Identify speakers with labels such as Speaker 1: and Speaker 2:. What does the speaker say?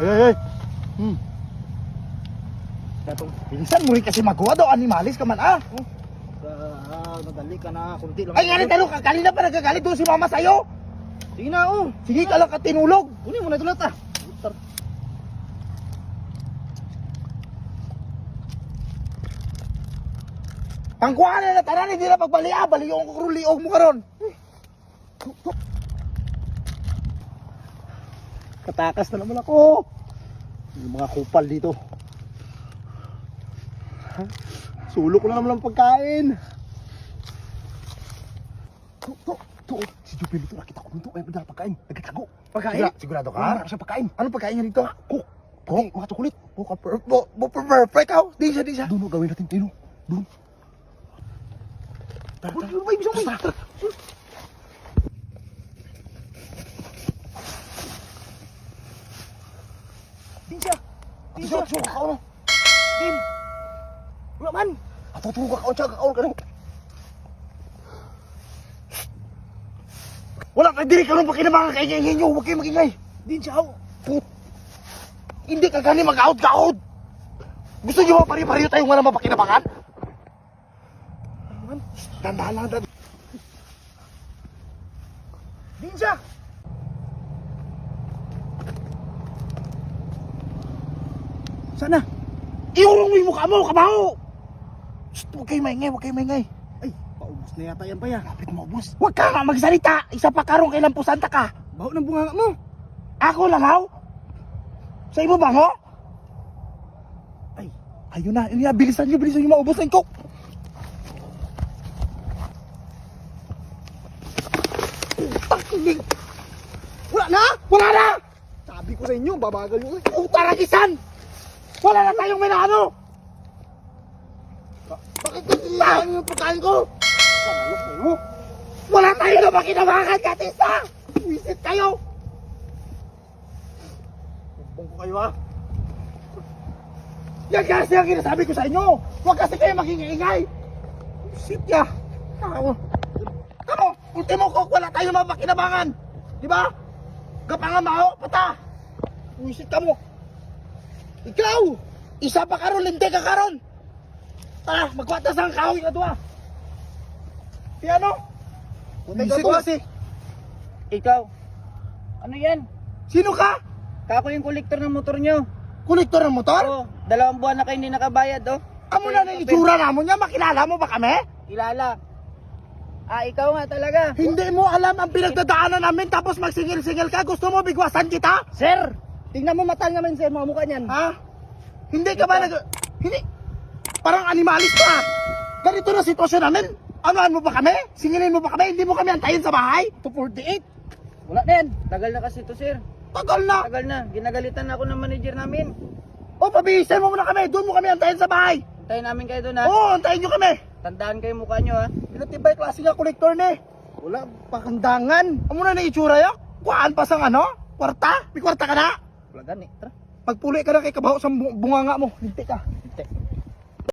Speaker 1: Ay. Bilisan mo rin kasi magawa daw, animalis ka man
Speaker 2: Madali ka na, kunti lang.
Speaker 1: Ay nga rin talo, kanina pa nagagalit doon si mama sa'yo.
Speaker 2: Sige na,
Speaker 1: Sige ka lang katinulog.
Speaker 2: kunin mo na ito lahat
Speaker 1: Pangkuhan na tanan, hindi na pagbalia, baliong ko kruliog mo karon. Katakas na naman ako. Yung mga kupal dito. Sulok ko na naman ang pagkain. Si Jupil ito, nakita ko dito. Ay, padala pagkain. Nagkatago. Pagkain? Sigurado ka? Wala siya pagkain. Ano pagkain niya dito? Cook. Mga chocolate. Perfect ako. Di siya. Doon gawin natin. Tino. Doon. Tara. Din siya. Suka ka na. Din. Wala man. Atuturo ka kaon ka na. Wala ka diri karon pa kinabangan kay inyo. Huwag kayo magingay. Din siya. Hindi ka gani mag-out. Gusto niyo ba pari-pariyo tayong wala mapakinabangan? Dandahan lang. Din siya. Sana. Iurong mo yung mukha mo, kabaho! Huwag kayo maingay.
Speaker 2: Ay, paubos na yata yan pa ya.
Speaker 1: Kapit mo, boss. Huwag ka nga magsalita. Isa pa karong kailan po santa ka.
Speaker 2: Baho ng bunganga mo.
Speaker 1: Ako lang, haw? Sa imo bang, ho?
Speaker 2: Ay,
Speaker 1: Ayun na. Bilisan nyo maubusan ko. Wala na!
Speaker 2: sabi ko sa inyo, babagal yung
Speaker 1: Utaragisan! Wala na tayong minano! Bakit nagsiyahan yung pagkain ko?
Speaker 2: Kamalok na mo.
Speaker 1: Wala tayo na makinabangan, Katista! Wisit kayo!
Speaker 2: Kumpong ko kayo
Speaker 1: Yan kasi ang kinasabi ko sa inyo! Huwag kasi kayo makingingay! Wisit ya! Kamo! Ultimo ko, wala tayo mapakinabangan! Di ba? Gapangan mao, pata! Wisit ka mo! Ikaw! Isa pa karon, hindi ka karon! Tara, magkwatas ang kahoy na doa! Piano?
Speaker 2: Wisit kasi.
Speaker 3: Ikaw, ano yan?
Speaker 1: Sino ka?
Speaker 3: Kako yung kolektor ng motor nyo.
Speaker 1: Kolektor ng motor?
Speaker 3: Oo, 2 buwan na kayo hindi nakabayad, oh.
Speaker 1: Amo na ng itsura namon niya, makilala mo ba kami?
Speaker 3: Kilala. Ikaw nga talaga.
Speaker 1: Hindi mo alam ang pinagdadaanan namin tapos magsingil-singil ka, gusto mo bigwasan kita?
Speaker 3: Sir, tingnan mo mata naman sir, mga mukha niyan.
Speaker 1: Ha? Hindi ka ba Hindi. Parang animalis ka. Ganito na sitwasyon namin. Anuhan mo ba kami? Singilin mo ba kami? Hindi mo kami antayin sa bahay? 248.
Speaker 3: Wala na yan. Tagal na kasi to sir.
Speaker 1: Tagal na.
Speaker 3: Tagal na. Ginagalitan na ako ng manager namin.
Speaker 1: O, pabihisan mo muna kami. Doon mo kami antayin sa bahay.
Speaker 3: Tayo namin kayo doon ha.
Speaker 1: Oo, antayin nyo kami.
Speaker 3: Tandaan kayo mukha nyo ha.
Speaker 1: Pinatibay klase nga kolektor ni.
Speaker 2: Wala, pakandangan.
Speaker 1: Amo na itsura ya? Kuhaan pa sang ano? Kwarta? May kwarta ka na?
Speaker 3: Wala gani. Tara.
Speaker 1: Pagpuli ka na kay kabaho sa bunganga mo. Linti ka.